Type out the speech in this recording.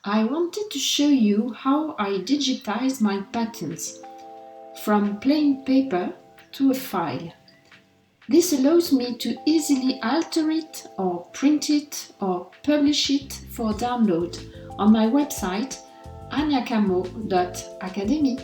I wanted to show you how I digitize my patents from plain paper to a file. This allows me to easily alter it or print it or publish it for download on my website anyacamau.academy.